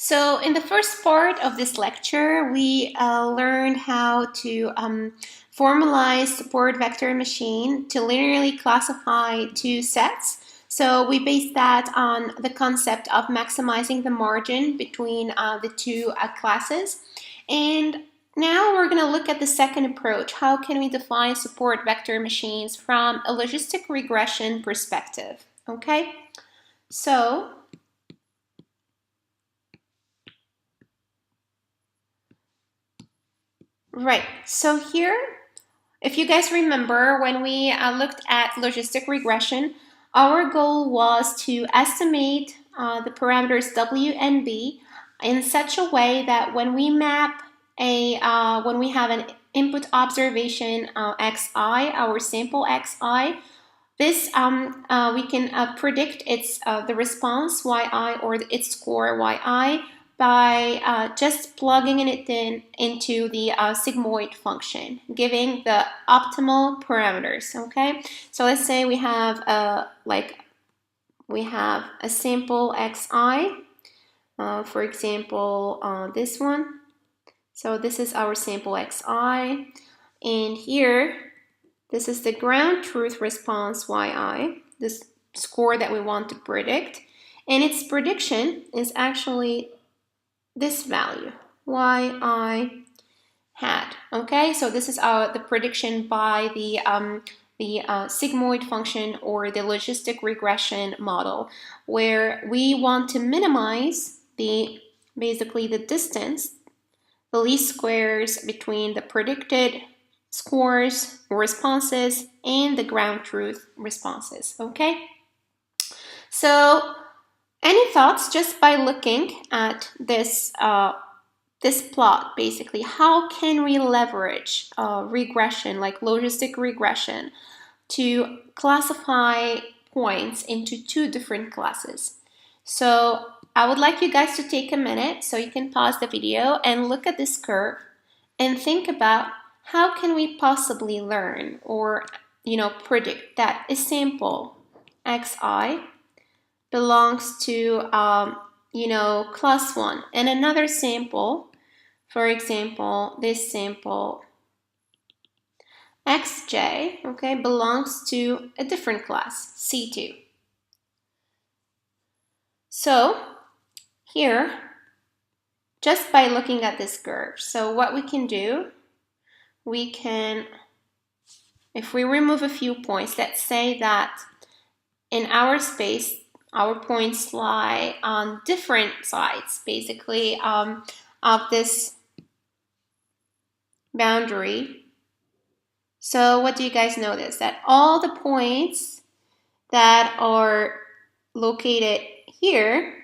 So in the first part of this lecture, we learned how to formalize support vector machine to linearly classify two sets. So we based that on the concept of maximizing the margin between the two classes. And now we're going to look at the second approach. How can we define support vector machines from a logistic regression perspective? Okay, so right, so here, if you guys remember, when we looked at logistic regression, our goal was to estimate the parameters W and B in such a way that when we map when we have an input observation xi, our sample xi, this we can predict the response yi or its score yi by just plugging it into the sigmoid function, giving the optimal parameters. Okay, so let's say we have a sample xi, for example, this one. So this is our sample xi, and here this is the ground truth response yi, this score that we want to predict, and its prediction is actually this value, yi hat. Okay, so this is the prediction by the sigmoid function or the logistic regression model, where we want to minimize basically the distance, the least squares between the predicted scores or responses and the ground truth responses. Okay, so any thoughts just by looking at this this plot? Basically, how can we leverage regression, like logistic regression, to classify points into two different classes? So I would like you guys to take a minute, so you can pause the video and look at this curve and think about how can we possibly learn or predict that a sample xi belongs to class 1, and another sample, for example this sample xj, okay, belongs to a different class, C2. So here, just by looking at this curve, so what we can do, we can, if we remove a few points, let's say that in our space our points lie on different sides, basically, of this boundary. So what do you guys notice? That all the points that are located here,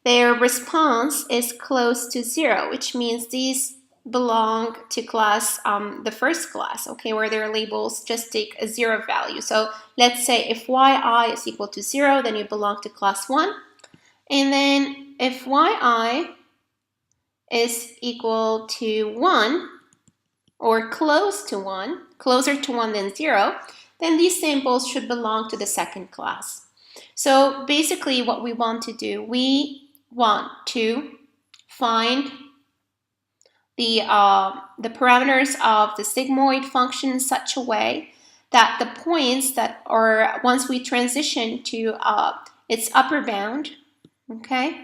their response is close to 0, which means these belong to class, the first class, okay, where their labels just take a 0 value. So let's say if yi is equal to 0, then you belong to class 1. And then if yi is equal to 1, or close to 1, closer to 1 than 0, then these samples should belong to the second class. So basically what we want to do, we want to find the parameters of the sigmoid function in such a way that the points that are, once we transition to its upper bound, okay,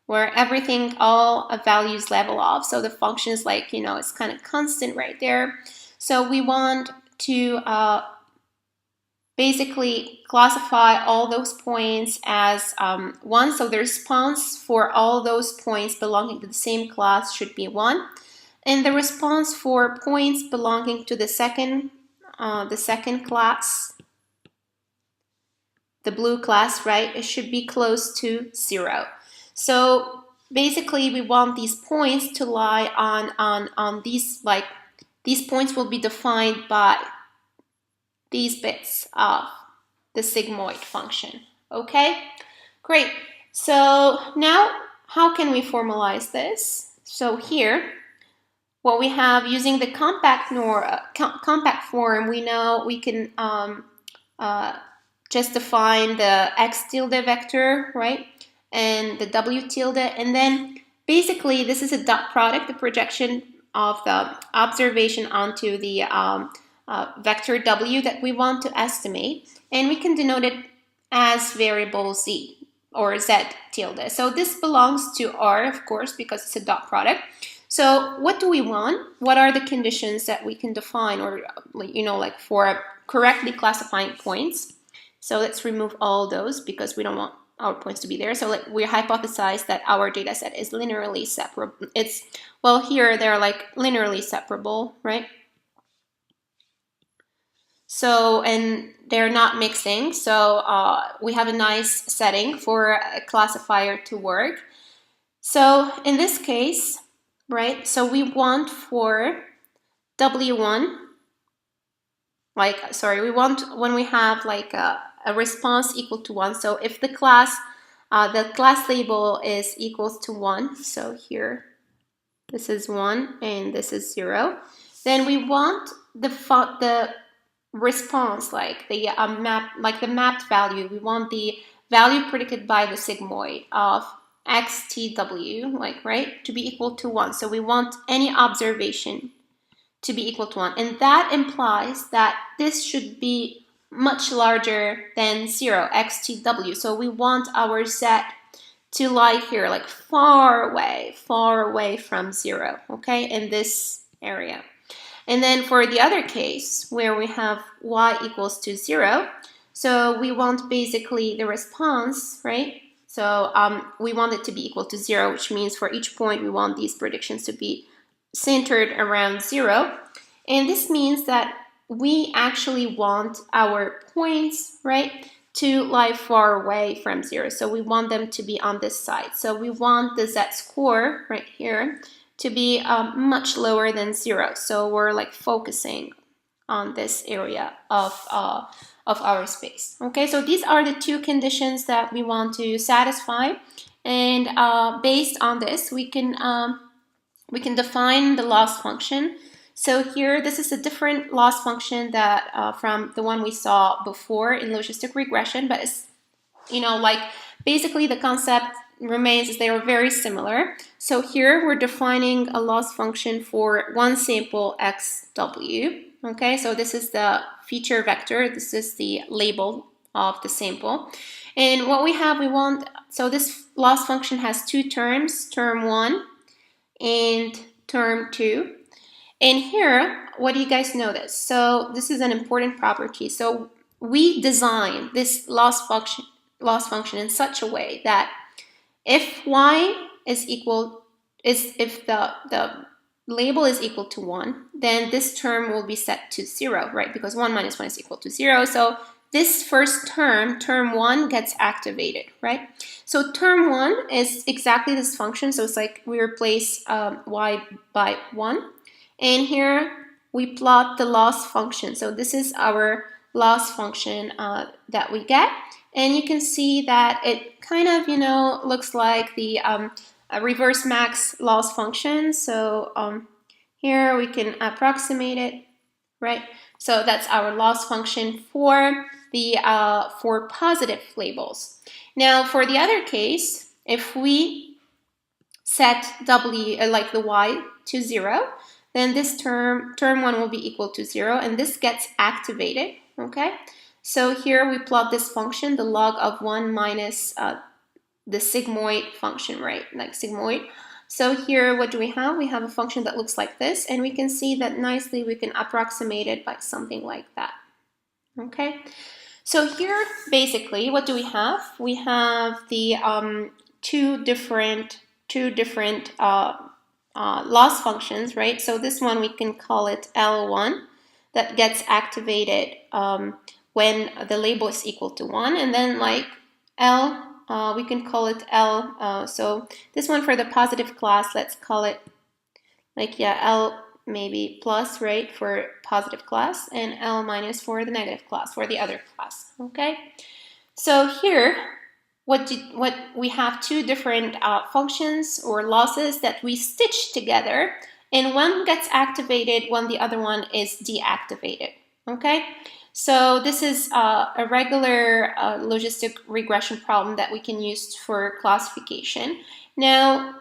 where everything, all values level off, so the function is like, it's kind of constant right there. So we want to basically classify all those points as 1. So the response for all those points belonging to the same class should be 1. And the response for points belonging to the second class, the blue class, right, it should be close to 0. So basically we want these points to lie on these, like these points will be defined by these bits of the sigmoid function. Okay, great. So now how can we formalize this? So here, what we have, using the compact form, we know we can just define the x tilde vector, right, and the w tilde, and then basically this is a dot product, the projection of the observation onto the vector w that we want to estimate, and we can denote it as variable z or z tilde. So this belongs to R, of course, because it's a dot product. So what do we want? What are the conditions that we can define, or like for correctly classifying points? So let's remove all those because we don't want our points to be there. So we hypothesize that our data set is linearly separable. Well, here they're like linearly separable, right? So, and they're not mixing. So we have a nice setting for a classifier to work. So in this case, right, so we want for W1, we want when we have like a response equal to 1. So if the class label is equals to 1, so here this is 1 and this is 0, then we want the response, like the the mapped value. We want the value predicted by the sigmoid of xtw, right, to be equal to 1. So we want any observation to be equal to 1, and that implies that this should be much larger than 0, xtw. So we want our z to lie here, like far away from 0, okay, in this area. And then for the other case where we have y equals to 0, so we want basically the response, right? So we want it to be equal to 0, which means for each point we want these predictions to be centered around 0. And this means that we actually want our points, right, to lie far away from 0. So we want them to be on this side. So we want the z-score right here to be much lower than 0. So we're like focusing on this area of our space. Okay, so these are the two conditions that we want to satisfy, and based on this, we can define the loss function. So here, this is a different loss function that from the one we saw before in logistic regression, but it's basically the concept remains as they are very similar. So here we're defining a loss function for one sample xw. Okay, so this is the feature vector. This is the label of the sample. And what we want, so this loss function has two terms, term 1 and term 2. And here, what do you guys notice? So this is an important property. So we design this loss function in such a way that if y is equal, if the label is equal to 1, then this term will be set to 0, right? Because 1 minus 1 is equal to 0. So this first term, term 1, gets activated, right? So term 1 is exactly this function. So it's like we replace y by 1. And here we plot the loss function. So this is our loss function that we get. And you can see that it kind of, looks like the reverse max loss function. So here we can approximate it, right? So that's our loss function for the for positive labels. Now for the other case, if we set w like the y to 0, then this term 1 will be equal to 0, and this gets activated. Okay, so here we plot this function, the log of 1 minus the sigmoid function, right? Like sigmoid. So here, what do we have? We have a function that looks like this, and we can see that nicely we can approximate it by something like that. Okay, so here basically, what do we have? We have the two different loss functions, right? So this one we can call it L1, that gets activated when the label is equal to 1, and then like L, we can call it L. So this one for the positive class, let's call it like L maybe plus, right, for positive class, and L minus for the negative class, for the other class. Okay, so here what we have two different functions or losses that we stitch together, and one gets activated when the other one is deactivated. Okay, so this is a regular logistic regression problem that we can use for classification. Now,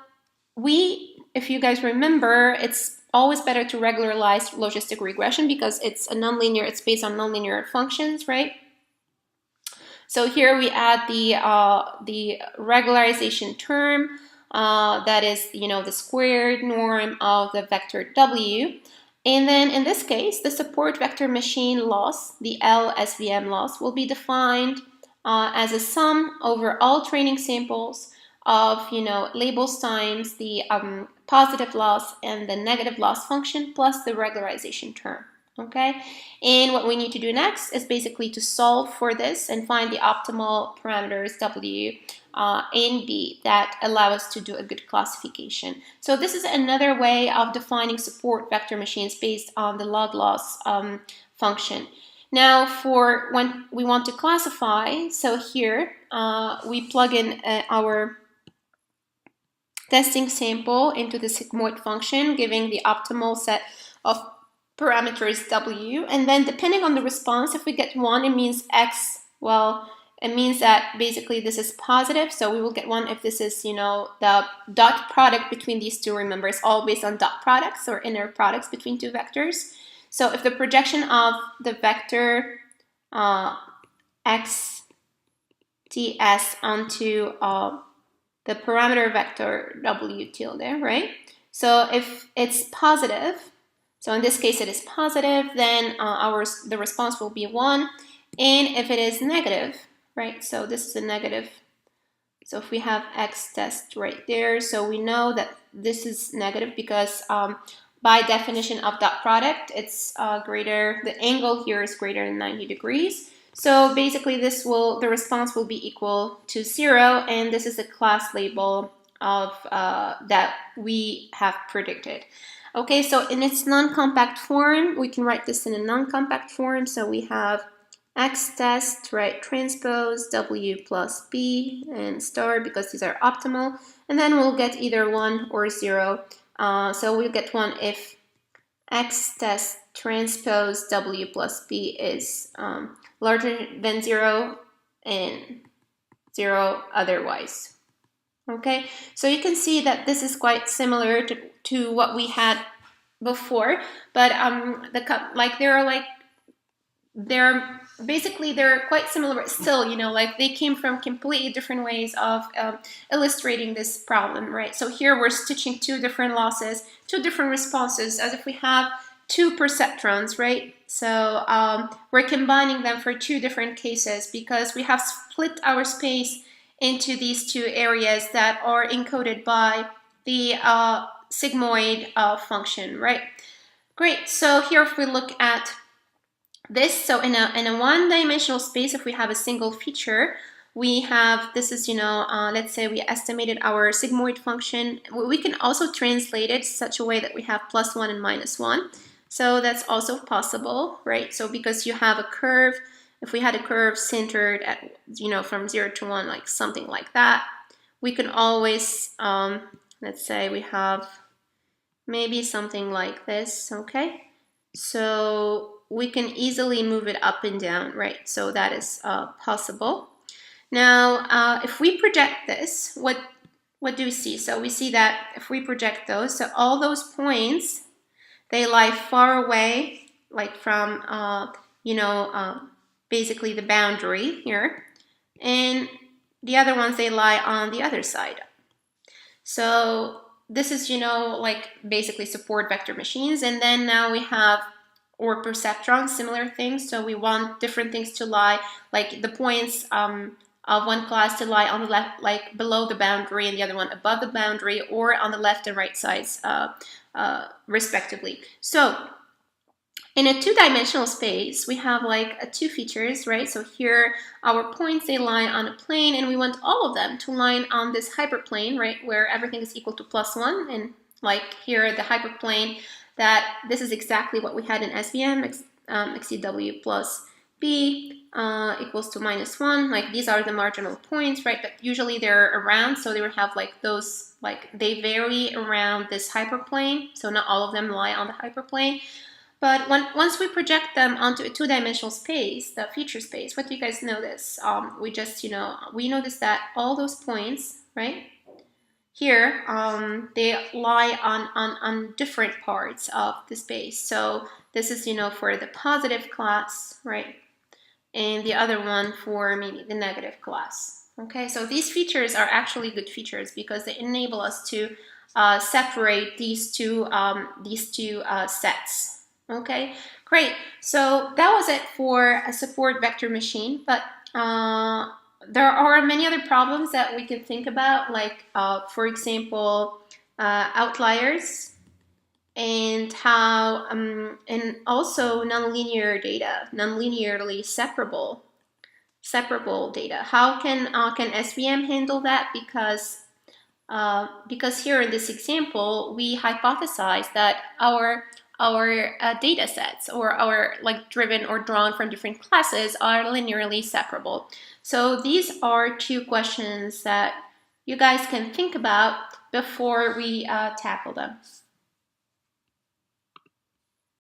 if you guys remember, it's always better to regularize logistic regression because it's based on nonlinear functions, right? So here we add the regularization term, that is, the squared norm of the vector W. And then in this case, the support vector machine loss, the LSVM loss, will be defined as a sum over all training samples of, labels times the positive loss and the negative loss function plus the regularization term. Okay, and what we need to do next is basically to solve for this and find the optimal parameters W and B that allow us to do a good classification. So this is another way of defining support vector machines based on the log loss function. Now for when we want to classify, so here we plug in our testing sample into the sigmoid function, giving the optimal set of parameters W, and then depending on the response, if we get 1, it means X. Well, it means that basically this is positive, so we will get 1 if this is, the dot product between these two. Remember, it's all based on dot products or inner products between two vectors. So if the projection of the vector X ts onto the parameter vector W tilde, right? So if it's positive, so in this case it is positive, then the response will be 1. And if it is negative, right, so this is a negative. So if we have X test right there, so we know that this is negative because by definition of dot product, it's the angle here is greater than 90 degrees. So basically the response will be equal to 0, and this is the class label of that we have predicted. Okay, so in its non-compact form, we can write this in a non-compact form. So we have X test, right, transpose, W plus B, and star because these are optimal. And then we'll get either 1 or 0. So we'll get 1 if X test transpose W plus B is larger than 0 and 0 otherwise. Okay, so you can see that this is quite similar to what we had before, but they're quite similar, but still, they came from completely different ways of illustrating this problem, right? So here we're stitching two different losses, two different responses, as if we have two perceptrons, right? So we're combining them for two different cases because we have split our space into these two areas that are encoded by the sigmoid function, right? Great, so here if we look at this, so in a one-dimensional space, if we have a single feature, we have, this is, let's say we estimated our sigmoid function. We can also translate it such a way that we have +1 and -1. So that's also possible, right? So because you have a curve, if we had a curve centered at, from 0 to 1, like something like that, we can always, let's say we have maybe something like this, okay? So we can easily move it up and down, right? So that is possible. Now, if we project this, what do we see? So we see that if we project those, so all those points, they lie far away, like from, basically the boundary here. And the other ones, they lie on the other side. So this is, like basically support vector machines. And then now we have, or perceptrons, similar things. So we want different things to lie, like the points of one class to lie on the left, like below the boundary, and the other one above the boundary, or on the left and right sides, respectively. So in a two-dimensional space, we have like two features, right? So here, our points, they lie on a plane, and we want all of them to line on this hyperplane, right? Where everything is equal to +1, and like here, the hyperplane, that this is exactly what we had in SVM, XCW plus B equals to -1. Like these are the marginal points, right? But usually they're around, so they would have like those, like they vary around this hyperplane. So not all of them lie on the hyperplane. But once we project them onto a two-dimensional space, the feature space, what do you guys notice? We just, we notice that all those points, right? here they lie on different parts of the space. So this is, for the positive class, right? And the other one for maybe the negative class. Okay, so these features are actually good features because they enable us to separate these two sets. Okay, great. So that was it for a support vector machine, but there are many other problems that we can think about, like for example, outliers, and how and also nonlinear data, nonlinearly separable data. How can SVM handle that? Because here in this example, we hypothesize that our data sets, or our driven or drawn from different classes, are linearly separable. So these are two questions that you guys can think about before we tackle them.